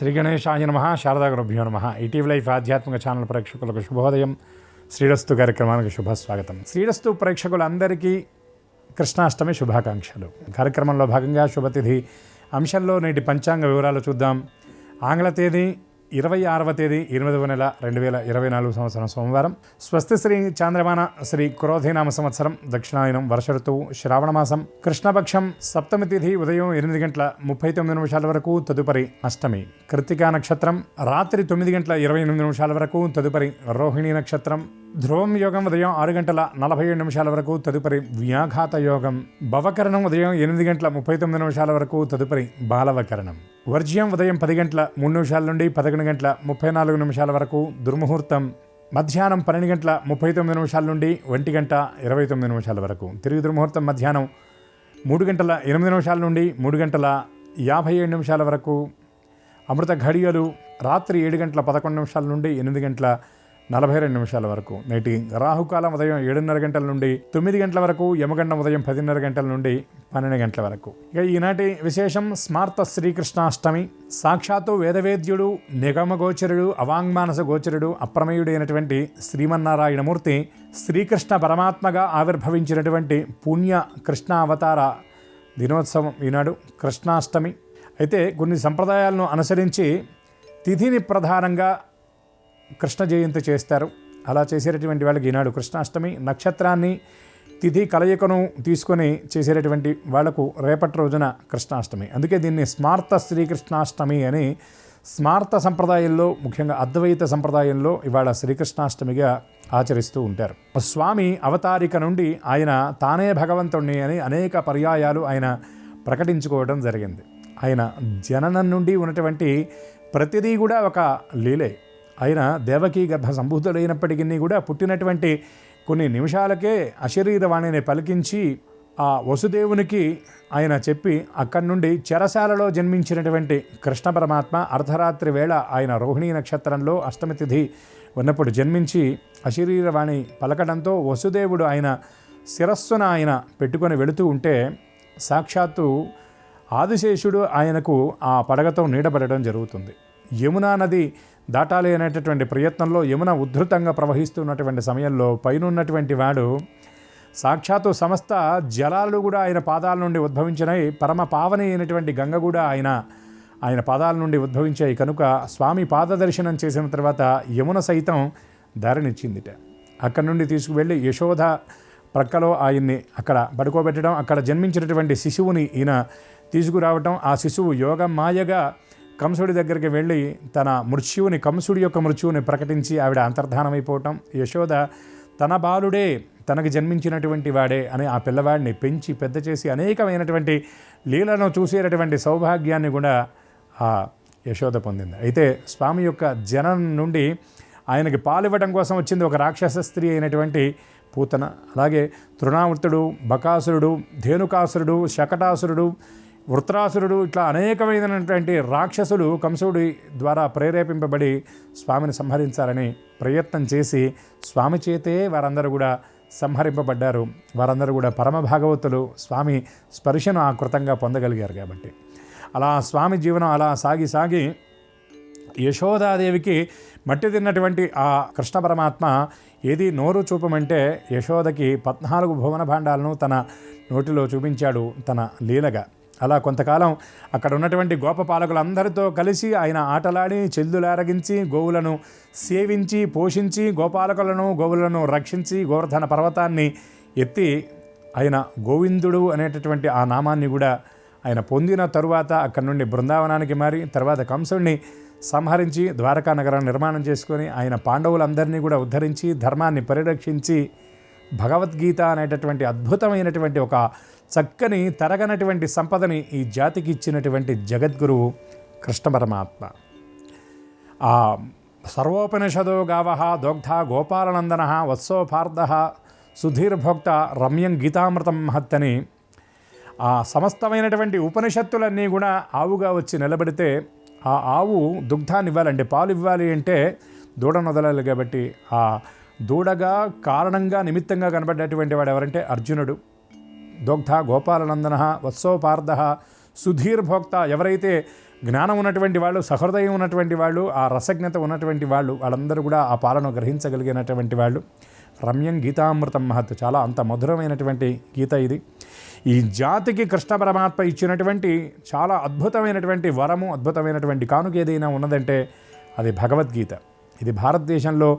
శ్రీ గణేశాయ నమః. శారదా గురుభ్యో నమః. ఈటీవీ లైఫ్ ఆధ్యాత్మిక ఛానల్ ప్రేక్షకులకు శుభోదయం. శ్రీరస్తు కార్యక్రమానికి శుభస్వాగతం. శ్రీరస్తు ప్రేక్షకులందరికీ కృష్ణాష్టమి శుభాకాంక్షలు. కార్యక్రమంలో భాగంగా శుభతిథి అంశంలో నేటి పంచాంగ వివరాలు చూద్దాం. ఆంగ్ల తేదీ 26వ తేదీ 8వ నెల 2024 సంవత్సరం సోమవారం. స్వస్తి శ్రీ చాంద్రమాన శ్రీ క్రోధీనామ సంవత్సరం, దక్షిణాయనం, వర్ష ఋతువు, శ్రావణమాసం, కృష్ణపక్షం, సప్తమి తిథి ఉదయం 8:39 వరకు, తదుపరి అష్టమి. కృత్తికా నక్షత్రం రాత్రి 9:28 వరకు, తదుపరి రోహిణీ నక్షత్రం. ధ్రువం యోగం ఉదయం 6:47 వరకు, తదుపరి వ్యాఘాత యోగం. భవకరణం ఉదయం 8:39 వరకు, తదుపరి బాలవకరణం. వర్జ్యం ఉదయం 10:03 నుండి 11:34 వరకు, దుర్ముహూర్తం మధ్యాహ్నం 12:39 నుండి 1:29 వరకు. తిరిగి దుర్ముహూర్తం మధ్యాహ్నం 3:08 నుండి 3:57 వరకు. అమృత ఘడియలు రాత్రి 7:11 నుండి 8:42 వరకు. నేటి రాహుకాలం ఉదయం 7:30 నుండి 9 వరకు, యమగండం ఉదయం 10:30 నుండి 12 వరకు. ఇక ఈనాటి విశేషం స్మార్త శ్రీకృష్ణాష్టమి. సాక్షాత్తు వేదవేద్యుడు, నిగమగోచరుడు, అవాంగ్మానస గోచరుడు, అప్రమేయుడైనటువంటి శ్రీమన్నారాయణమూర్తి శ్రీకృష్ణ పరమాత్మగా ఆవిర్భవించినటువంటి పుణ్య కృష్ణ అవతార దినోత్సవం ఈనాడు కృష్ణాష్టమి. అయితే కొన్ని సంప్రదాయాలను అనుసరించి తిథిని ప్రధానంగా కృష్ణ జయంతి చేస్తారు. అలా చేసేటటువంటి వాళ్ళకి ఈనాడు కృష్ణాష్టమి. నక్షత్రాన్ని తిథి కలయికను తీసుకొని చేసేటటువంటి వాళ్లకు రేపటి రోజున కృష్ణాష్టమి. అందుకే దీన్ని స్మార్త శ్రీకృష్ణాష్టమి అని స్మార్త సంప్రదాయంలో, ముఖ్యంగా అద్వైత సంప్రదాయంలో ఇవాళ శ్రీకృష్ణాష్టమిగా ఆచరిస్తూ ఉంటారు. స్వామి అవతారిక నుండి ఆయన తానే భగవంతుణ్ణి అని అనేక పర్యాయాలు ఆయన ప్రకటించుకోవడం జరిగింది. ఆయన జననం నుండి ఉన్నటువంటి ప్రతిదీ కూడా ఒక లీలే. ఆయన దేవకీ గర్భ సంభూతుడైనప్పటికీ కూడా పుట్టినటువంటి కొన్ని నిమిషాలకే అశరీరవాణిని పలికించి ఆ వసుదేవునికి ఆయన చెప్పి అక్కడి నుండి చెరసాలలో జన్మించినటువంటి కృష్ణ పరమాత్మ అర్ధరాత్రి వేళ ఆయన రోహిణీ నక్షత్రంలో అష్టమి తిథి ఉన్నప్పుడు జన్మించి అశరీరవాణి పలకడంతో వసుదేవుడు ఆయన శిరస్సున ఆయన పెట్టుకొని వెళుతూ ఉంటే సాక్షాత్తు ఆదిశేషుడు ఆయనకు ఆ పడగతో నీడబడడం జరుగుతుంది. యమునా నది దాటాలి అనేటటువంటి ప్రయత్నంలో యమున ఉద్ధృతంగా ప్రవహిస్తున్నటువంటి సమయంలో పైనున్నటువంటి వాడు సాక్షాత్తు సమస్త జలాలు కూడా ఆయన పాదాల నుండి ఉద్భవించినాయి. పరమ పావని అయినటువంటి గంగ కూడా ఆయన పాదాల నుండి ఉద్భవించాయి. కనుక స్వామి పాదదర్శనం చేసిన తర్వాత యమున సైతం దారినిచ్చిందిట. అక్కడి నుండి తీసుకువెళ్ళి యశోద ప్రక్కలో ఆయన్ని అక్కడ పడుకోబెట్టడం, అక్కడ జన్మించినటువంటి శిశువుని ఈయన తీసుకురావటం, ఆ శిశువు యోగ మాయగా కంసుడి దగ్గరికి వెళ్ళి తన మృత్యువుని, కంసుడి యొక్క మృత్యువుని ప్రకటించి ఆవిడ అంతర్ధానమైపోవటం. యశోద తన బాలుడే, తనకు జన్మించినటువంటి వాడే అని ఆ పిల్లవాడిని పెంచి పెద్ద చేసి అనేకమైనటువంటి లీలను చూసేటటువంటి సౌభాగ్యాన్ని కూడా ఆ యశోద పొందింది. అయితే స్వామి యొక్క జనం నుండి ఆయనకి పాలివ్వడం కోసం వచ్చింది ఒక రాక్షస స్త్రీ అయినటువంటి పూతన. అలాగే తృణావృతుడు, బకాసురుడు, ధేనుకాసురుడు, శకటాసురుడు, వృత్రాసురుడు, ఇట్లా అనేకమైనటువంటి రాక్షసులు కంసుడి ద్వారా ప్రేరేపింపబడి స్వామిని సంహరించాలని ప్రయత్నం చేసి స్వామి చేతే వారందరూ కూడా సంహరింపబడ్డారు. వారందరూ కూడా పరమ భాగవతులు, స్వామి స్పర్శను ఆకృతంగా పొందగలిగారు. కాబట్టి అలా స్వామి జీవనం అలా సాగి యశోదాదేవికి మట్టి తిన్నటువంటి ఆ కృష్ణ పరమాత్మ ఏది నోరు చూపమంటే యశోదకి 14 భువన భాండాలను తన నోటిలో చూపించాడు తన లీలగా. అలా కొంతకాలం అక్కడ ఉన్నటువంటి గోపపాలకులందరితో కలిసి ఆయన ఆటలాడి చెల్లులారగించి గోవులను సేవించి పోషించి గోపాలకులను గోవులను రక్షించి గోవర్ధన పర్వతాన్ని ఎత్తి ఆయన గోవిందుడు అనేటటువంటి ఆ నామాన్ని కూడా ఆయన పొందిన తరువాత అక్కడి నుండి బృందావనానికి మారి తర్వాత కంసుడిని సంహరించి ద్వారకా నగరాన్ని నిర్మాణం చేసుకొని ఆయన పాండవులందరినీ కూడా ఉద్ధరించి ధర్మాన్ని పరిరక్షించి భగవద్గీత అనేటటువంటి అద్భుతమైనటువంటి ఒక చక్కని తరగనటువంటి సంపదని ఈ జాతికి ఇచ్చినటువంటి జగద్గురువు కృష్ణ పరమాత్మ. ఆ సర్వోపనిషదో గావః దోగ్ధ గోపాలనందన వత్సోపార్థ సుధీర్భోక్త రమ్యం గీతామృతం మహత్తని ఆ సమస్తమైనటువంటి ఉపనిషత్తులన్నీ కూడా ఆవుగా వచ్చి నిలబడితే ఆ ఆవు దుగ్ధాన్ని ఇవ్వాలంటే, పాలు ఇవ్వాలి అంటే దూడను వదలాలి. కాబట్టి ఆ దూడగా కారణంగా నిమిత్తంగా కనబడ్డటువంటి వాడు ఎవరంటే అర్జునుడు. దోగ్ధ గోపాలనందన వత్సోపార్థ సుధీర్భోక్త, ఎవరైతే జ్ఞానం ఉన్నటువంటి వాళ్ళు, సహృదయం ఉన్నటువంటి వాళ్ళు, ఆ రసజ్ఞత ఉన్నటువంటి వాళ్ళు, వాళ్ళందరూ కూడా ఆ పాలను గ్రహించగలిగినటువంటి వాళ్ళు. రమ్యం గీతామృతం మహత్, చాలా అంత మధురమైనటువంటి గీత ఇది. ఈ జాతికి కృష్ణ పరమాత్మ ఇచ్చినటువంటి చాలా అద్భుతమైనటువంటి వరము, అద్భుతమైనటువంటి కానుక ఏదైనా ఉన్నదంటే అది భగవద్గీత. ఇది భారతదేశంలో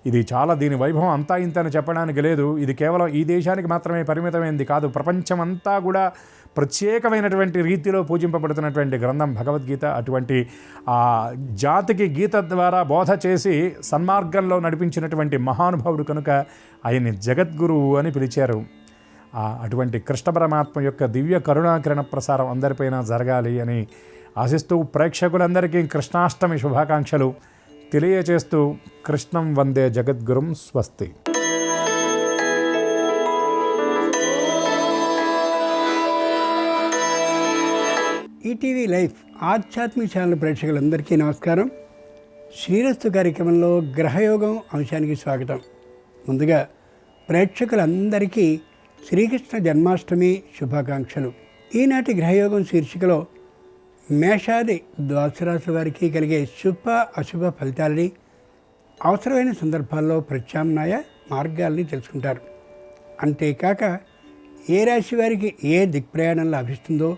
ఇది చాలా, దీని వైభవం అంతా ఇంత అని చెప్పడానికి లేదు. ఇది కేవలం ఈ దేశానికి మాత్రమే పరిమితమైనది కాదు, ప్రపంచమంతా కూడా ప్రత్యేకమైనటువంటి రీతిలో పూజింపబడుతున్నటువంటి గ్రంథం భగవద్గీత. అటువంటి ఆ జాతికి గీత ద్వారా బోధ చేసి సన్మార్గంలో నడిపించినటువంటి మహానుభావుడు కనుక ఆయన్ని జగద్గురువు అని పిలిచారు. అటువంటి కృష్ణ పరమాత్మ యొక్క దివ్య కరుణాకిరణ ప్రసారం అందరిపైన జరగాలి అని ఆశిస్తూ ప్రేక్షకులందరికీ కృష్ణాష్టమి శుభాకాంక్షలు తెలియచేస్తూ కృష్ణం వందే జగద్గురుం. స్వస్తి. ఈటీవీ లైఫ్ ఆధ్యాత్మిక ఛానల్ ప్రేక్షకులందరికీ నమస్కారం. శ్రీరస్తు కార్యక్రమంలో గ్రహయోగం అంశానికి స్వాగతం. ముందుగా ప్రేక్షకులందరికీ శ్రీకృష్ణ జన్మాష్టమి శుభాకాంక్షలు. ఈనాటి గ్రహయోగం శీర్షికలో మేషాది ద్వాదశ రాశుల వారికి కలిగే శుభ అశుభ ఫలితాలని, అవసరమైన సందర్భాల్లో ప్రత్యామ్నాయ మార్గాల్ని తెలుసుకుంటారు. అంతేకాక ఏ రాశి వారికి ఏ దిక్ప్రయాణం లభిస్తుందో,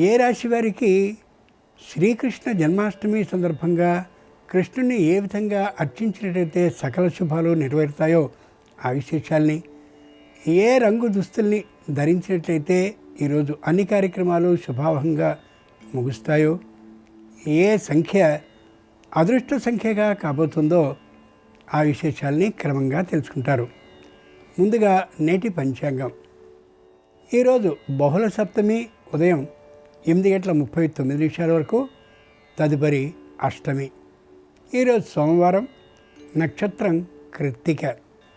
ఏ రాశి వారికి శ్రీకృష్ణ జన్మాష్టమి సందర్భంగా కృష్ణుని ఏ విధంగా అర్చించినట్లయితే సకల శుభాలు నెరవేరుతాయో ఆ విశేషాల్ని, ఏ రంగు దుస్తుల్ని ధరించినట్లయితే ఈరోజు అన్ని కార్యక్రమాలు శుభావహంగా ముగుస్తాయో, ఏ సంఖ్య అదృష్ట సంఖ్యగా కాబోతుందో ఆ విశేషాల్ని క్రమంగా తెలుసుకుంటారు. ముందుగా నేటి పంచాంగం. ఈరోజు బహుళ సప్తమి ఉదయం 8:39 వరకు, తదుపరి అష్టమి. ఈరోజు సోమవారం, నక్షత్రం కృత్తిక.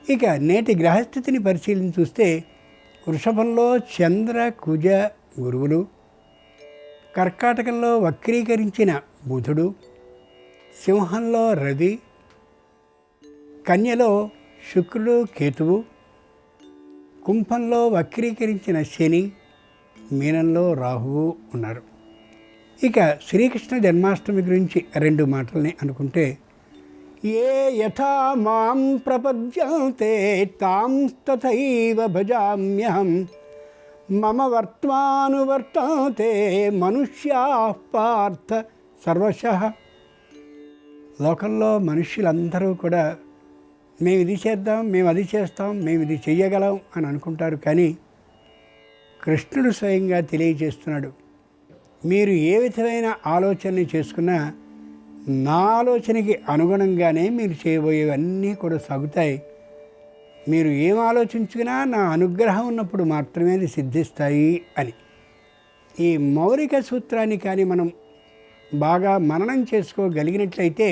ఇక నేటి గ్రహస్థితిని పరిశీలించి చూస్తే వృషభంలో చంద్ర కుజ గురువులు, కర్కాటకంలో వక్రీకరించిన బుధుడు, సింహంలో రవి, కన్యలో శుక్రుడు కేతువు, కుంభంలో వక్రీకరించిన శని, మీనంలో రాహువు ఉన్నారు. ఇక శ్రీకృష్ణ జన్మాష్టమి గురించి 2 మాటల్ని అనుకుంటే, ఏ యథా మాం ప్రపద్యంతే తాం తథైవ భజామ్యహం మమ వర్త్మానువర్తంతే మనుష్యాః పార్థ సర్వశః. లోకంలో మనుష్యులందరూ కూడా మేము ఇది చేద్దాం, మేము అది చేస్తాం, మేము ఇది చెయ్యగలం అని అనుకుంటారు. కానీ కృష్ణుడు స్వయంగా తెలియజేస్తున్నాడు, మీరు ఏ విధమైన ఆలోచనని చేసుకున్నా నా ఆలోచనకి అనుగుణంగానే మీరు చేయబోయేవన్నీ కూడా సాగుతాయి. మీరు ఏం ఆలోచించుకున్నా నా అనుగ్రహం ఉన్నప్పుడు మాత్రమే అది సిద్ధిస్తాయి అని. ఈ మౌలిక సూత్రాన్ని కానీ మనం బాగా మననం చేసుకోగలిగినట్లయితే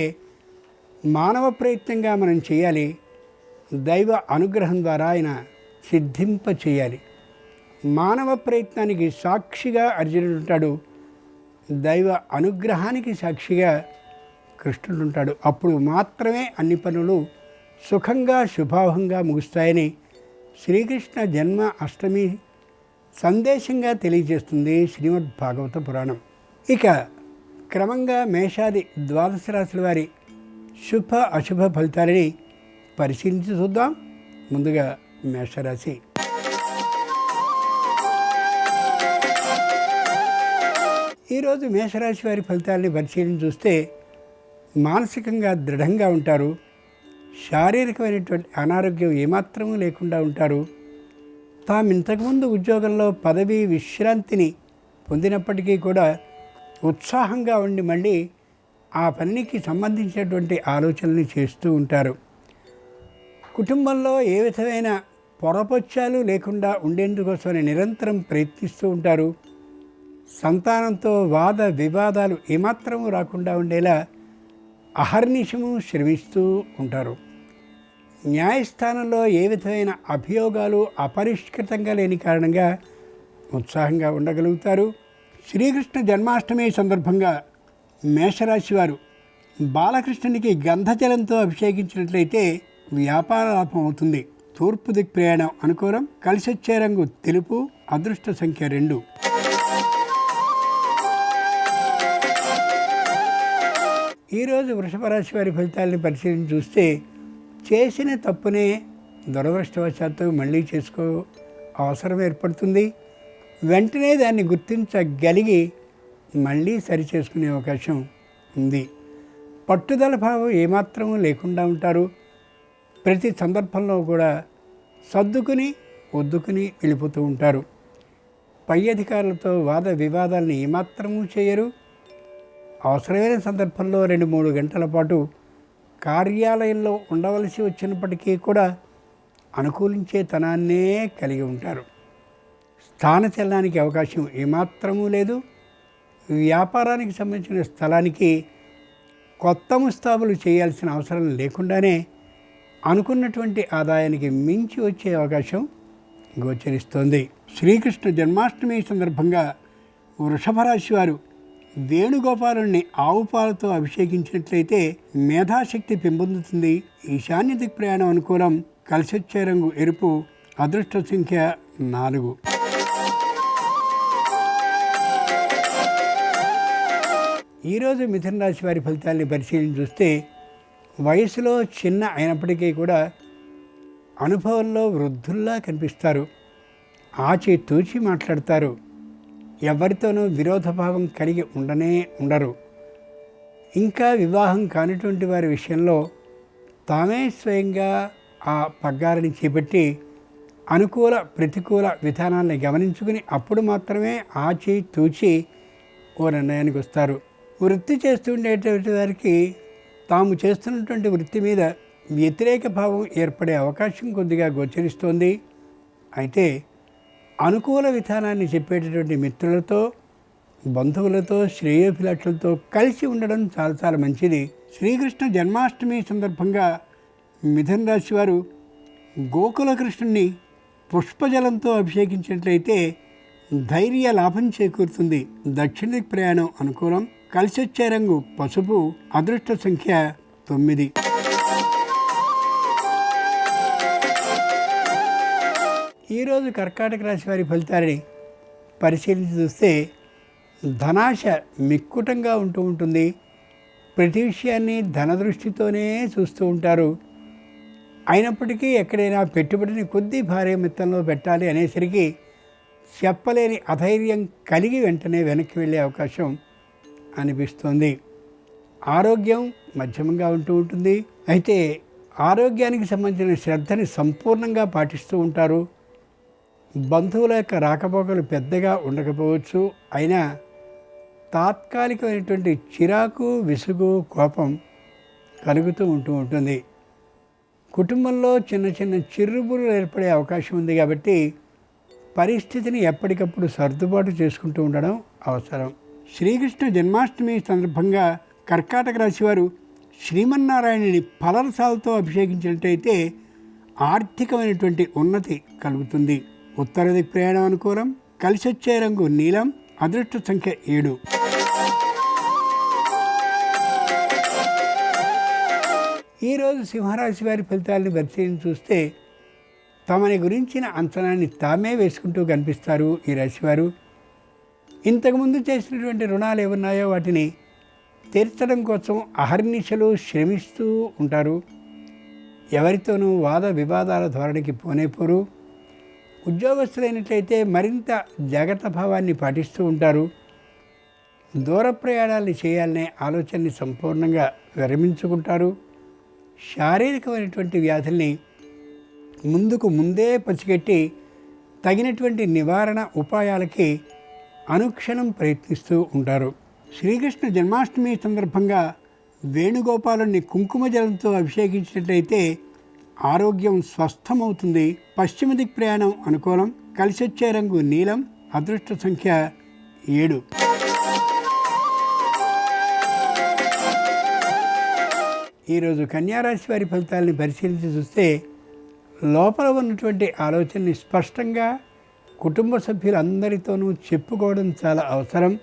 మానవ ప్రయత్నంగా మనం చేయాలి, దైవ అనుగ్రహం ద్వారా ఆయన సిద్ధింప చేయాలి. మానవ ప్రయత్నానికి సాక్షిగా అర్జునుడు ఉంటాడు, దైవ అనుగ్రహానికి సాక్షిగా కృష్ణుడు ఉంటాడు. అప్పుడు మాత్రమే అన్ని పనులు సుఖంగా శుభావంగా ముగుస్తాయని శ్రీకృష్ణ జన్మ అష్టమి సందేశంగా తెలియజేస్తుంది శ్రీమద్ భాగవత పురాణం. ఇక క్రమంగా మేషాది ద్వాదశ రాశుల వారి శుభ అశుభ ఫలితాలని పరిశీలించి చూద్దాం. ముందుగా మేషరాశి. ఈరోజు మేషరాశి వారి ఫలితాలని పరిశీలించి చూస్తే మానసికంగా దృఢంగా ఉంటారు, శారీరకమైనటువంటి అనారోగ్యం ఏమాత్రమూ లేకుండా ఉంటారు. తాము ఇంతకుముందు ఉద్యోగంలో పదవి విశ్రాంతిని పొందినప్పటికీ కూడా ఉత్సాహంగా ఉండి మళ్ళీ ఆ పనికి సంబంధించినటువంటి ఆలోచనలు చేస్తూ ఉంటారు. కుటుంబంలో ఏ విధమైన పొరపొచ్చాలు లేకుండా ఉండేందుకోసమని నిరంతరం ప్రయత్నిస్తూ ఉంటారు. సంతానంతో వాద వివాదాలు ఏమాత్రము రాకుండా ఉండేలా అహర్నిశము శ్రమిస్తూ ఉంటారు. న్యాయస్థానంలో ఏ విధమైన అభియోగాలు అపరిష్కృతంగా లేని కారణంగా ఉత్సాహంగా ఉండగలుగుతారు. శ్రీకృష్ణ జన్మాష్టమి సందర్భంగా మేషరాశి వారు బాలకృష్ణునికి గంధజలంతో అభిషేకించినట్లయితే వ్యాపార లాభం అవుతుంది. తూర్పు దిక్ ప్రయాణం అనుకూలం. కలిసొచ్చే రంగు తెలుపు. అదృష్ట సంఖ్య 2. ఈరోజు వృషభ రాశి వారి ఫలితాలను పరిశీలించి చూస్తే చేసిన తప్పునే దురదృష్టవశాత్తు మళ్ళీ చేసుకో అవసరం ఏర్పడుతుంది. వెంటనే దాన్ని గుర్తించగలిగి మళ్ళీ సరిచేసుకునే అవకాశం ఉంది. పట్టుదల భావం ఏమాత్రము లేకుండా ఉంటారు. ప్రతి సందర్భంలో కూడా సర్దుకుని ఒద్దుకుని వెళ్ళిపోతూ ఉంటారు. పై అధికారులతో వాద వివాదాలను ఏమాత్రము చేయరు. అవసరమైన సందర్భంలో 2-3 గంటల పాటు కార్యాలయంలో ఉండవలసి వచ్చినప్పటికీ కూడా అనుకూలించే తనాన్నే కలిగి ఉంటారు. స్థానచలనానికి అవకాశం ఏమాత్రమూ లేదు. వ్యాపారానికి సంబంధించిన స్థలానికి కొత్త ముస్తాబులు చేయాల్సిన అవసరం లేకుండానే అనుకున్నటువంటి ఆదాయానికి మించి వచ్చే అవకాశం గోచరిస్తోంది. శ్రీకృష్ణ జన్మాష్టమి సందర్భంగా వృషభ రాశి వారు వేణుగోపాలుని ఆవు పాలతో అభిషేకించినట్లయితే మేధాశక్తి పెంపొందుతుంది. ఈశాన్య దిక్ ప్రయాణం అనుకూలం. కలిసొచ్చే రంగు ఎరుపు. అదృష్ట సంఖ్య 4. ఈరోజు మిథున రాశి వారి ఫలితాలని పరిశీలించి చూస్తే వయసులో చిన్న అయినప్పటికీ కూడా అనుభవంలో వృద్ధుల్లా కనిపిస్తారు. ఆచితూచి మాట్లాడతారు. ఎవరితోనూ విరోధభావం కలిగి ఉండరు. ఇంకా వివాహం కానిటువంటి వారి విషయంలో తామే స్వయంగా ఆ పగ్గారిని చేపట్టి అనుకూల ప్రతికూల విధానాలను గమనించుకుని అప్పుడు మాత్రమే ఆచితూచి ఓ నిర్ణయానికి వస్తారు. వృత్తి చేస్తుండేటువంటి వారికి తాము చేస్తున్నటువంటి వృత్తి మీద వ్యతిరేక భావం ఏర్పడే అవకాశం కొద్దిగా గోచరిస్తోంది. అయితే అనుకూల విధానాన్ని చెప్పేటటువంటి మిత్రులతో, బంధువులతో, శ్రేయోభిలాషులతో కలిసి ఉండడం చాలా చాలా మంచిది. శ్రీకృష్ణ జన్మాష్టమి సందర్భంగా మిథున రాశి వారు గోకుల కృష్ణుని పుష్పజలంతో అభిషేకించినట్లయితే ధైర్య లాభం చేకూరుతుంది. దక్షిణ దిక్ ప్రయాణం అనుకూలం. కలిసొచ్చే రంగు పసుపు. అదృష్ట సంఖ్య 9. ఈరోజు కర్కాటక రాశి వారి ఫలితాలని పరిశీలించి చూస్తే ధనాశ మిక్కుటంగా ఉంటుంది. ప్రతి విషయాన్ని ధనదృష్టితోనే చూస్తూ ఉంటారు. అయినప్పటికీ ఎక్కడైనా పెట్టుబడిని కొద్ది భారీ మొత్తంలో పెట్టాలి అనేసరికి చెప్పలేని అధైర్యం కలిగి వెంటనే వెనక్కి వెళ్ళే అవకాశం అనిపిస్తుంది. ఆరోగ్యం మధ్యమంగా ఉంటుంది. అయితే ఆరోగ్యానికి సంబంధించిన శ్రద్ధని సంపూర్ణంగా పాటిస్తూ ఉంటారు. బంధువుల యొక్క రాకపోకలు పెద్దగా ఉండకపోవచ్చు. అయినా తాత్కాలికమైనటువంటి చిరాకు, విసుగు, కోపం కలుగుతూ ఉంటుంది. కుటుంబంలో చిన్న చిన్న చిర్రుబుర్రులు ఏర్పడే అవకాశం ఉంది. కాబట్టి పరిస్థితిని ఎప్పటికప్పుడు సర్దుబాటు చేసుకుంటూ ఉండడం అవసరం. శ్రీకృష్ణ జన్మాష్టమి సందర్భంగా కర్కాటక రాశి వారు శ్రీమన్నారాయణుని ఫలరసాలతో అభిషేకించినట్టయితే ఆర్థికమైనటువంటి ఉన్నతి కలుగుతుంది. ఉత్తర దిక్ ప్రయాణం అనుకూలం. కలిసొచ్చే రంగు నీలం. అదృష్ట సంఖ్య 7. ఈరోజు సింహరాశి వారి ఫలితాలను పరిశీలించి చూస్తే తమని గురించిన అంచనాన్ని తామే వేసుకుంటూ కనిపిస్తారు ఈ రాశివారు. ఇంతకుముందు చేసినటువంటి రుణాలు ఏమున్నాయో వాటిని తీర్చడం కోసం అహర్నిశలు శ్రమిస్తూ ఉంటారు. ఎవరితోనూ వాద వివాదాల ధోరణికి పోరు. ఉద్యోగస్తులైనట్లయితే మరింత జాగ్రత్త భావాన్ని పాటిస్తూ ఉంటారు. దూర ప్రయాణాలు చేయాలనే ఆలోచనని సంపూర్ణంగా విరమించుకుంటారు. శారీరకమైనటువంటి వ్యాధుల్ని ముందే పసిగట్టి తగినటువంటి నివారణ ఉపాయాలకి అనుక్షణం ప్రయత్నిస్తూ ఉంటారు. శ్రీకృష్ణ జన్మాష్టమి సందర్భంగా వేణుగోపాలుని కుంకుమ జలంతో అభిషేకించినట్లయితే ఆరోగ్యం స్వస్థమవుతుంది. పశ్చిమ దిక్ ప్రయాణం అనుకూలం. కలిసొచ్చే రంగు నీలం. అదృష్ట సంఖ్య 7. ఈరోజు కన్యారాశి వారి ఫలితాలని పరిశీలించి చూస్తే లోపల ఉన్నటువంటి ఆలోచనని స్పష్టంగా కుటుంబ సభ్యులందరితోనూ చెప్పుకోవడం చాలా అవసరం.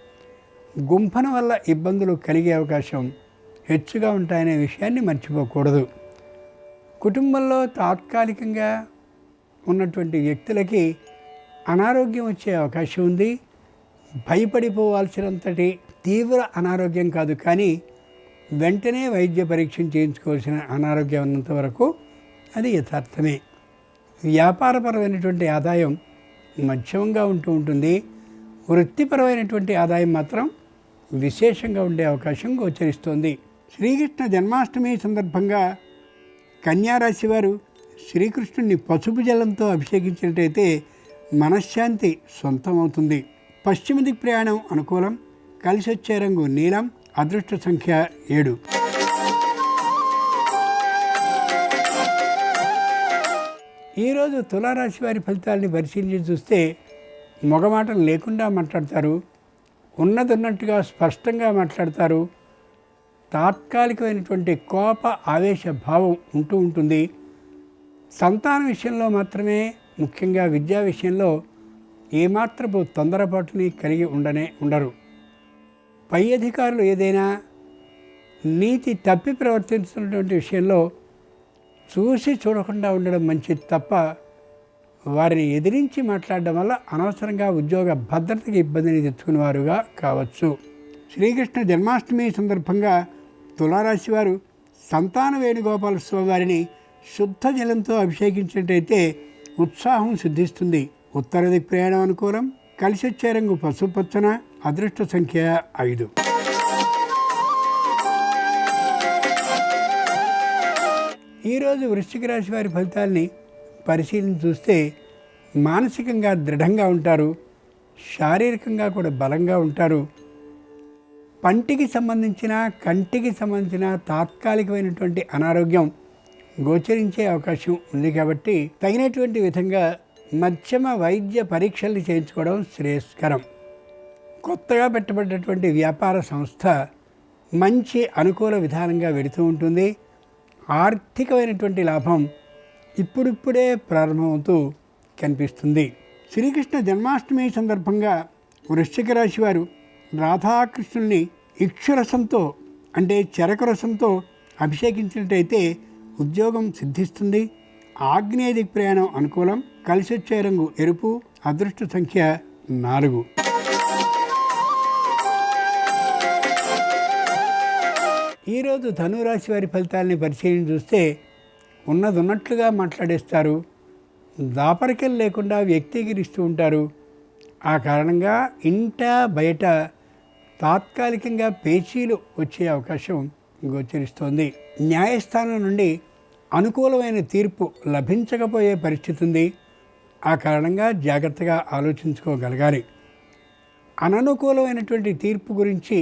గుంపన వల్ల ఇబ్బందులు కలిగే అవకాశం హెచ్చుగా ఉంటాయనే విషయాన్ని మర్చిపోకూడదు. కుటుంబంలో తాత్కాలికంగా ఉన్నటువంటి వ్యక్తులకి అనారోగ్యం వచ్చే అవకాశం ఉంది. భయపడిపోవాల్సినంతటి తీవ్ర అనారోగ్యం కాదు, కానీ వెంటనే వైద్య పరీక్ష చేయించుకోవాల్సిన అనారోగ్యం ఉన్నంత వరకు అది యథార్థమే. వ్యాపారపరమైనటువంటి ఆదాయం మధ్యమంగా ఉంటూ ఉంటుంది. వృత్తిపరమైనటువంటి ఆదాయం మాత్రం విశేషంగా ఉండే అవకాశం గోచరిస్తోంది. శ్రీకృష్ణ జన్మాష్టమి సందర్భంగా కన్యారాశి వారు శ్రీకృష్ణుని పసుపు జలంతో అభిషేకించినట్టయితే మనశ్శాంతి సొంతమవుతుంది. పశ్చిమ దిక్ ప్రయాణం అనుకూలం. కలిసి వచ్చే రంగు నీలం. అదృష్ట సంఖ్య 7. ఈరోజు తులారాశి వారి ఫలితాలని పరిశీలించి చూస్తే మొగమాటలు లేకుండా మాట్లాడతారు. ఉన్నట్టుగా స్పష్టంగా మాట్లాడతారు. తాత్కాలికమైనటువంటి కోప ఆవేశ భావం ఉంటూ ఉంటుంది. సంతాన విషయంలో మాత్రమే, ముఖ్యంగా విద్యా విషయంలో ఏమాత్రపు తొందరపాటుని కలిగి ఉండరు. పై అధికారులు ఏదైనా నీతి తప్పి ప్రవర్తించుతున్నటువంటి విషయంలో చూసి చూడకుండా ఉండడం మంచిది తప్ప వారిని ఎదిరించి మాట్లాడడం వల్ల అనవసరంగా ఉద్యోగ భద్రతకి ఇబ్బందిని తెచ్చుకునేవారుగా కావచ్చు. శ్రీకృష్ణ జన్మాష్టమి సందర్భంగా తులారాశి వారు సంతాన వేణుగోపాల స్వామి వారిని శుద్ధ జలంతో అభిషేకించినట్టయితే ఉత్సాహం సిద్ధిస్తుంది. ఉత్తర దిక్ ప్రయాణం అనుకూలం. కలిసి వచ్చే రంగు పసుపచ్చన. అదృష్ట సంఖ్య 5. ఈరోజు వృశ్చిక రాశి వారి ఫలితాల్ని పరిశీలించి చూస్తే మానసికంగా దృఢంగా ఉంటారు. శారీరకంగా కూడా బలంగా ఉంటారు. పంటికి సంబంధించిన, కంటికి సంబంధించిన తాత్కాలికమైనటువంటి అనారోగ్యం గోచరించే అవకాశం ఉంది కాబట్టి తగినటువంటి విధంగా మధ్యమ వైద్య పరీక్షల్ని చేయించుకోవడం శ్రేయస్కరం. కొత్తగా పెట్టబడ్డటువంటి వ్యాపార సంస్థ మంచి అనుకూల విధానంగా వెడుతూ ఉంటుంది. ఆర్థికమైనటువంటి లాభం ఇప్పుడిప్పుడే ప్రారంభమవుతూ కనిపిస్తుంది. శ్రీకృష్ణ జన్మాష్టమి సందర్భంగా వృశ్చిక రాశి వారు రాధాకృష్ణుల్ని ఇక్షురసంతో అంటే చెరకు రసంతో అభిషేకించినట్టయితే ఉద్యోగం సిద్ధిస్తుంది. ఆగ్నేయ దిక్ ప్రయాణం అనుకూలం. కలిసి వచ్చే రంగు ఎరుపు. అదృష్ట సంఖ్య 4. ఈరోజు ధనురాశి వారి ఫలితాలని పరిశీలించి చూస్తే ఉన్నట్టుగా మాట్లాడేస్తారు. దాపరికలు లేకుండా వ్యక్తీకరిస్తూ ఉంటారు. ఆ కారణంగా ఇంట బయట తాత్కాలికంగా పేచీలు వచ్చే అవకాశం గోచరిస్తోంది. న్యాయస్థానం నుండి అనుకూలమైన తీర్పు లభించకపోయే పరిస్థితి ఉంది. ఆ కారణంగా జాగ్రత్తగా ఆలోచించుకోగలగాలి. అననుకూలమైనటువంటి తీర్పు గురించి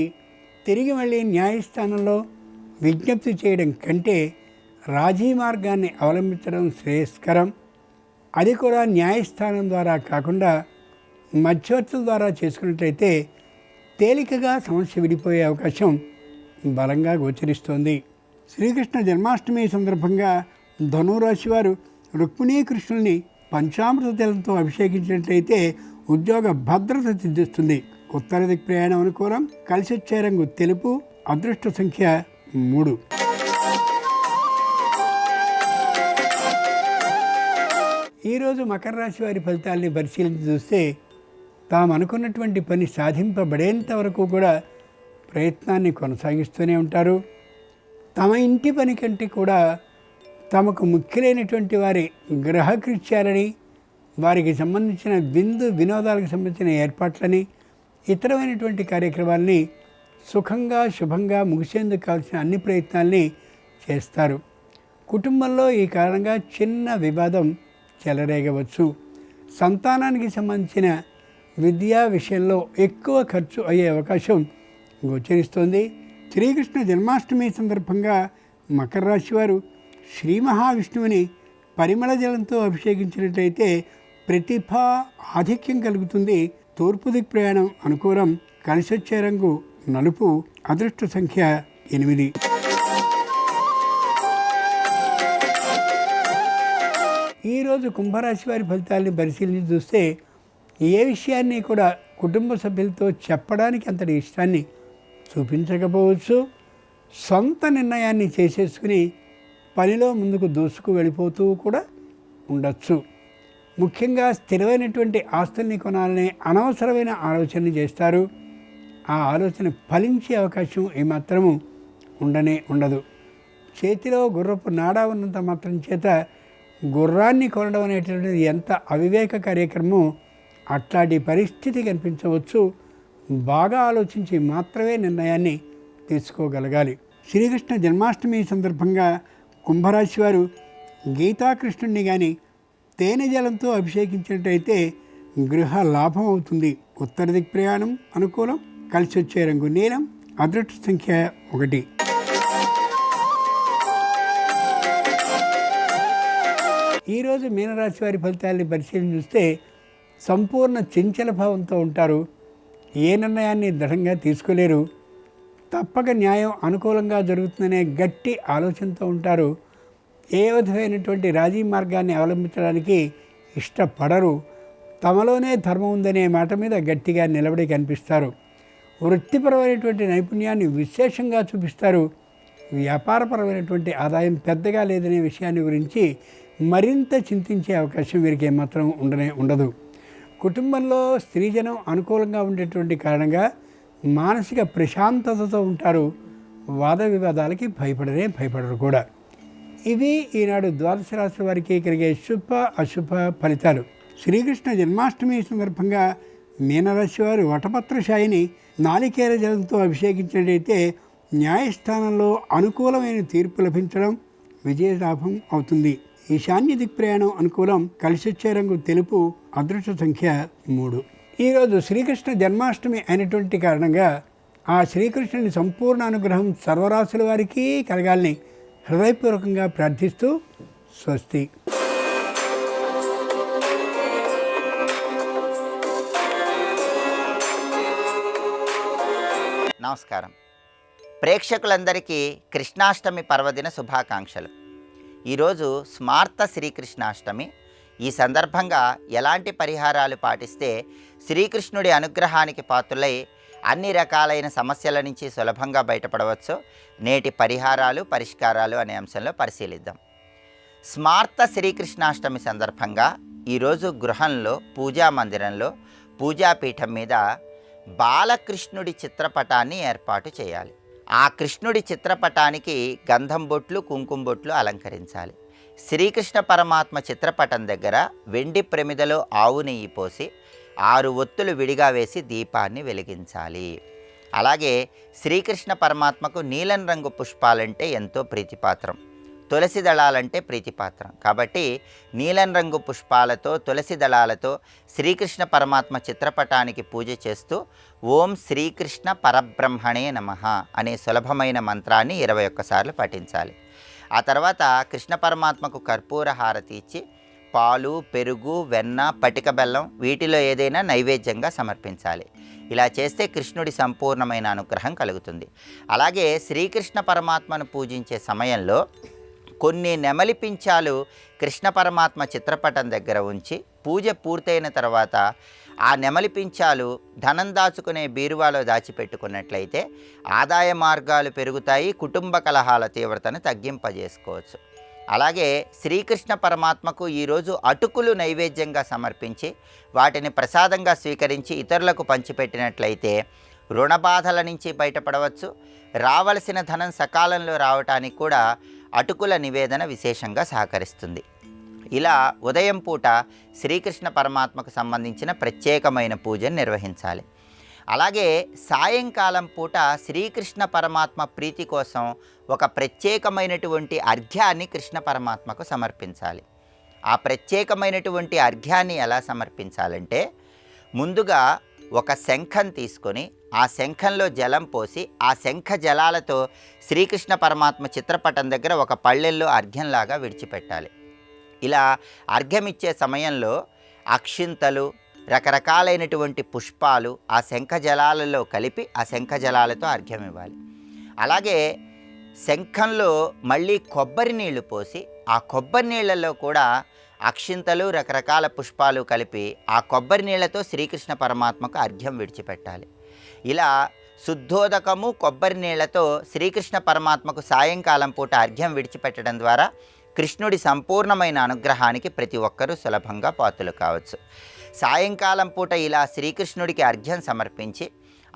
తిరిగి మళ్ళీ న్యాయస్థానంలో విజ్ఞప్తి చేయడం కంటే రాజీ మార్గాన్ని అవలంబించడం శ్రేయస్కరం. అది కూడా న్యాయస్థానం ద్వారా కాకుండా మధ్యవర్తుల ద్వారా చేసుకున్నట్లయితే తేలికగా సమస్య విడిపోయే అవకాశం బలంగా గోచరిస్తోంది. శ్రీకృష్ణ జన్మాష్టమి సందర్భంగా ధనురాశి వారు రుక్మిణీకృష్ణుల్ని పంచామృత జలంతో అభిషేకించినట్లయితే ఉద్యోగ భద్రత సిద్ధిస్తుంది. ఉత్తర దిక్ ప్రయాణం అనుకూలం. కలిసి వచ్చే రంగు తెలుపు. అదృష్ట సంఖ్య 3. ఈరోజు మకర రాశి వారి ఫలితాలని పరిశీలించి చూస్తే తాము అనుకున్నటువంటి పని సాధింపబడేంత వరకు కూడా ప్రయత్నాన్ని కొనసాగిస్తూనే ఉంటారు. తమ ఇంటి పని కంటే కూడా తమకు ముఖ్యులైనటువంటి వారి గ్రహకృత్యాలని, వారికి సంబంధించిన వినోదాలకు సంబంధించిన ఏర్పాట్లని, ఇతరమైనటువంటి కార్యక్రమాలని సుఖంగా శుభంగా ముగిసేందుకు కావాల్సిన అన్ని ప్రయత్నాల్ని చేస్తారు. కుటుంబంలో ఈ కారణంగా చిన్న వివాదం చెలరేగవచ్చు. సంతానానికి సంబంధించిన విద్యా విషయంలో ఎక్కువ ఖర్చు అయ్యే అవకాశం గోచరిస్తోంది. శ్రీకృష్ణ జన్మాష్టమి సందర్భంగా మకర రాశి వారు శ్రీ మహావిష్ణువుని పరిమళ జలంతో అభిషేకించినట్లయితే ప్రతిభ ఆధిక్యం కలుగుతుంది. తూర్పు దిక్ ప్రయాణం అనుకూలం. కలిసి వచ్చే రంగు నలుపు. అదృష్ట సంఖ్య 8. ఈరోజు కుంభరాశి వారి ఫలితాలని పరిశీలించి చూస్తే ఏ విషయాన్ని కూడా కుటుంబ సభ్యులతో చెప్పడానికి అంతటి ఇష్టాన్ని చూపించకపోవచ్చు. సొంత నిర్ణయాన్ని చేసేసుకుని పనిలో ముందుకు దూసుకు వెళ్ళిపోతూ కూడా ఉండొచ్చు. ముఖ్యంగా స్థిరమైనటువంటి ఆస్తుల్ని కొనాలనే అనవసరమైన ఆలోచనలు చేస్తారు. ఆ ఆలోచన ఫలించే అవకాశం ఏమాత్రము ఉండదు. చేతిలో గుర్రపు నాడా ఉన్నంత మాత్రం చేత గుర్రాన్ని కొనడం అనేటువంటిది ఎంత అవివేక కార్యక్రమం. అట్లాంటి పరిస్థితి కనిపించవచ్చు. బాగా ఆలోచించి మాత్రమే నిర్ణయాన్ని తీసుకోగలగాలి. శ్రీకృష్ణ జన్మాష్టమి సందర్భంగా కుంభరాశి వారు గీతాకృష్ణుడిని కానీ తేనె జలంతో అభిషేకించినట్టయితే గృహ లాభం అవుతుంది. ఉత్తర దిక్ ప్రయాణం అనుకూలం. కలిసి వచ్చే రంగు నీలం. అదృష్ట సంఖ్య 1. ఈరోజు మీనరాశి వారి ఫలితాన్ని పరిశీలన చూస్తే సంపూర్ణ చంచల భావంతో ఉంటారు. ఏ నిర్ణయాన్ని దృఢంగా తీసుకోలేరు. తప్పక న్యాయం అనుకూలంగా జరుగుతుందనే గట్టి ఆలోచనతో ఉంటారు. ఏ విధమైనటువంటి రాజీ మార్గాన్ని అవలంబించడానికి ఇష్టపడరు. తమలోనే ధర్మం ఉందనే మాట మీద గట్టిగా నిలబడి కనిపిస్తారు. వృత్తిపరమైనటువంటి నైపుణ్యాన్ని విశేషంగా చూపిస్తారు. వ్యాపారపరమైనటువంటి ఆదాయం పెద్దగా లేదనే విషయాన్ని గురించి మరింత చింతించే అవకాశం వీరికి ఏమాత్రం ఉండదు. కుటుంబంలో స్త్రీజనం అనుకూలంగా ఉండేటువంటి కారణంగా మానసిక ప్రశాంతతతో ఉంటారు. వాద వివాదాలకి భయపడరు కూడా. ఇవి ఈనాడు ద్వాదశ రాశి వారికి కలిగే శుభ అశుభ ఫలితాలు. శ్రీకృష్ణ జన్మాష్టమి సందర్భంగా మీనరాశి వారు వటపత్రశాయిని నాలికేర జలంతో అభిషేకించినట్లయితే న్యాయస్థానంలో అనుకూలమైన తీర్పు లభించడం విజయలాభం అవుతుంది. ఈశాన్య దిక్ ప్రయాణం అనుకూలం. కలిసొచ్చే రంగు తెలుపు. అదృష్ట సంఖ్య 3. ఈరోజు శ్రీకృష్ణ జన్మాష్టమి అయినటువంటి కారణంగా ఆ శ్రీకృష్ణుని సంపూర్ణ అనుగ్రహం సర్వరాశుల వారికి కలగాలని హృదయపూర్వకంగా ప్రార్థిస్తూ స్వస్తి. నమస్కారం. ప్రేక్షకులందరికీ కృష్ణాష్టమి పర్వదిన శుభాకాంక్షలు. ఈరోజు స్మార్త శ్రీకృష్ణాష్టమి. ఈ సందర్భంగా ఎలాంటి పరిహారాలు పాటిస్తే శ్రీకృష్ణుడి అనుగ్రహానికి పాత్రులై అన్ని రకాలైన సమస్యల నుంచి సులభంగా బయటపడవచ్చో నేటి పరిహారాలు పరిష్కారాలు అనే అంశంలో పరిశీలిద్దాం. స్మార్త శ్రీకృష్ణాష్టమి సందర్భంగా ఈరోజు గృహంలో పూజా మందిరంలో పూజాపీఠం మీద బాలకృష్ణుడి చిత్రపటాన్ని ఏర్పాటు చేయాలి. ఆ కృష్ణుడి చిత్రపటానికి గంధం బొట్లు కుంకుమ బొట్లు అలంకరించాలి. శ్రీకృష్ణ పరమాత్మ చిత్రపటం దగ్గర వెండి ప్రమిదలో ఆవు నెయ్యి పోసి 6 ఒత్తులు విడిగా వేసి దీపాన్ని వెలిగించాలి. అలాగే శ్రీకృష్ణ పరమాత్మకు నీలం రంగు పుష్పాలంటే ఎంతో ప్రీతిపాత్రం, తులసి దళాలంటే ప్రీతిపాత్రం. కాబట్టి నీలం రంగు పుష్పాలతో తులసి దళాలతో శ్రీకృష్ణ పరమాత్మ చిత్రపటానికి పూజ చేస్తూ ఓం శ్రీకృష్ణ పరబ్రహ్మణే నమః అనే సులభమైన మంత్రాన్ని 21 సార్లు పఠించాలి. ఆ తర్వాత కృష్ణ పరమాత్మకు కర్పూర హారతి ఇచ్చి పాలు, పెరుగు, వెన్న, పటిక బెల్లం వీటిలో ఏదైనా నైవేద్యంగా సమర్పించాలి. ఇలా చేస్తే కృష్ణుడి సంపూర్ణమైన అనుగ్రహం కలుగుతుంది. అలాగే శ్రీకృష్ణ పరమాత్మను పూజించే సమయంలో కొన్ని నెమలి పించాలు కృష్ణ పరమాత్మ చిత్రపటం దగ్గర ఉంచి పూజ పూర్తయిన తర్వాత ఆ నెమలి పించాలు ధనం దాచుకునే బీరువాలో దాచిపెట్టుకున్నట్లయితే ఆదాయ మార్గాలు పెరుగుతాయి, కుటుంబ కలహాల తీవ్రతను తగ్గింపజేసుకోవచ్చు. అలాగే శ్రీకృష్ణ పరమాత్మకు ఈరోజు అటుకులు నైవేద్యంగా సమర్పించి వాటిని ప్రసాదంగా స్వీకరించి ఇతరులకు పంచిపెట్టినట్లయితే రుణ బాధల నుంచి బయటపడవచ్చు. రావలసిన ధనం సకాలంలో రావటానికి కూడా అటుకుల నివేదన విశేషంగా సహకరిస్తుంది. ఇలా ఉదయం పూట శ్రీకృష్ణ పరమాత్మకు సంబంధించిన ప్రత్యేకమైన పూజను నిర్వహించాలి. అలాగే సాయంకాలం పూట శ్రీకృష్ణ పరమాత్మ ప్రీతి కోసం ఒక ప్రత్యేకమైనటువంటి అర్ఘ్యాన్ని కృష్ణ పరమాత్మకు సమర్పించాలి. ఆ ప్రత్యేకమైనటువంటి అర్ఘ్యాన్ని ఎలా సమర్పించాలంటే ముందుగా ఒక శంఖం తీసుకొని ఆ శంఖంలో జలం పోసి ఆ శంఖ జలాలతో శ్రీకృష్ణ పరమాత్మ చిత్రపటం దగ్గర ఒక పళ్ళెల్లో అర్ఘ్యంలాగా విడిచిపెట్టాలి. ఇలా అర్ఘ్యమిచ్చే సమయంలో అక్షింతలు, రకరకాలైనటువంటి పుష్పాలు ఆ శంఖ జలాలలో కలిపి ఆ శంఖ జలాలతో అర్ఘ్యం ఇవ్వాలి. అలాగే శంఖంలో మళ్ళీ కొబ్బరి నీళ్లు పోసి ఆ కొబ్బరి నీళ్లలో కూడా అక్షింతలు, రకరకాల పుష్పాలు కలిపి ఆ కొబ్బరి నీళ్లతో శ్రీకృష్ణ పరమాత్మకు అర్ఘ్యం విడిచిపెట్టాలి. ఇలా శుద్ధోదకము, కొబ్బరి నీళ్లతో శ్రీకృష్ణ పరమాత్మకు సాయంకాలం పూట అర్ఘ్యం విడిచిపెట్టడం ద్వారా కృష్ణుడి సంపూర్ణమైన అనుగ్రహానికి ప్రతి ఒక్కరూ సులభంగా పాత్రలు కావచ్చు. సాయంకాలం పూట ఇలా శ్రీకృష్ణుడికి అర్ఘ్యం సమర్పించి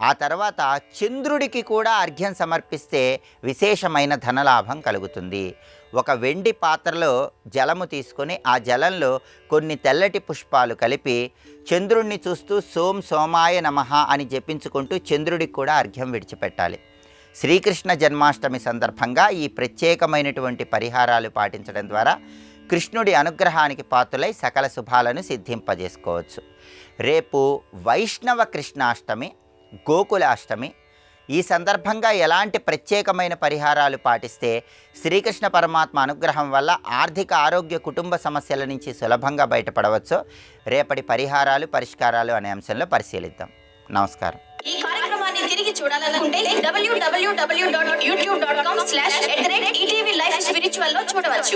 ఆ తర్వాత చంద్రుడికి కూడా అర్ఘ్యం సమర్పిస్తే విశేషమైన ధనలాభం కలుగుతుంది. ఒక వెండి పాత్రలో జలము తీసుకొని ఆ జలంలో కొన్ని తెల్లటి పుష్పాలు కలిపి చంద్రుడిని చూస్తూ సోం సోమాయ నమః అని జపించుకుంటూ చంద్రుడికి కూడా అర్ఘ్యం విడిచిపెట్టాలి. శ్రీకృష్ణ జన్మాష్టమి సందర్భంగా ఈ ప్రత్యేకమైనటువంటి పరిహారాలు పాటించడం ద్వారా కృష్ణుడి అనుగ్రహానికి పాత్రులై సకల శుభాలను సిద్ధింపజేసుకోవచ్చు. రేపు వైష్ణవ కృష్ణాష్టమి, గోకులాష్టమి. ఈ సందర్భంగా ఎలాంటి ప్రత్యేకమైన పరిహారాలు పాటిస్తే శ్రీకృష్ణ పరమాత్మ అనుగ్రహం వల్ల ఆర్థిక, ఆరోగ్య, కుటుంబ సమస్యల నుంచి సులభంగా బయటపడవచ్చో రేపటి పరిహారాలు, పరిష్కారాలు అనే అంశంలో పరిశీలిద్దాం. నమస్కారం. ఈ కార్యక్రమాన్ని తిరిగి చూడాలనుకుంటే www.youtube.com/ETV Life Spiritual లో చూడవచ్చు.